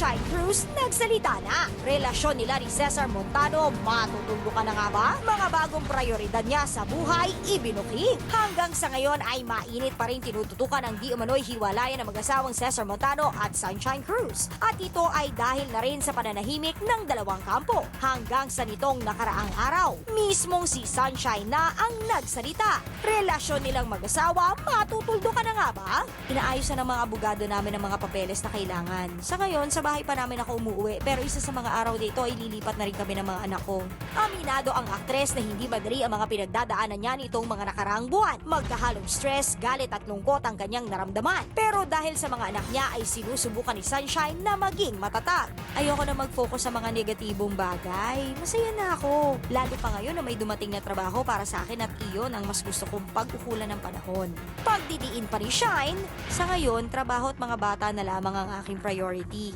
Sunshine Cruz nagsalita na. Relasyon nila ni Cesar Montano, matutundo ka na nga ba? Mga bagong prioridad niya sa buhay, ibinuking. Hanggang sa ngayon ay mainit pa rin tinututukan ang di umano'y hiwalayan ng mag-asawang Cesar Montano at Sunshine Cruz. At ito ay dahil na rin sa pananahimik ng dalawang kampo. Hanggang sa nitong nakaraang araw, mismong si Sunshine na ang nagsalita. Relasyon nilang mag-asawa, matutuldo ka na nga ba? Inaayos na ng mga abogado namin ang mga papeles na kailangan. Sa ngayon, sa bahay pa namin ako umuwi, pero isa sa mga araw dito ay lilipat na rin kami ng mga anak ko. Aminado ang aktres na hindi madali ang mga pinagdadaanan niya nitong mga nakaraang buwan. Magkahalong stress, galit at lungkot ang kanyang naramdaman. Pero dahil sa mga anak niya ay sinusubukan ni Sunshine na maging matatag. Ayoko na mag-focus sa mga negatibong bagay. Masaya na ako. Lalo pa ngayon na may dumating na trabaho para sa akin at iyon ang mas gusto kong pag-ukulan ng panahon. Pagdidiin pa ni Shine, sa ngayon, trabaho at mga bata na lamang ang aking priority.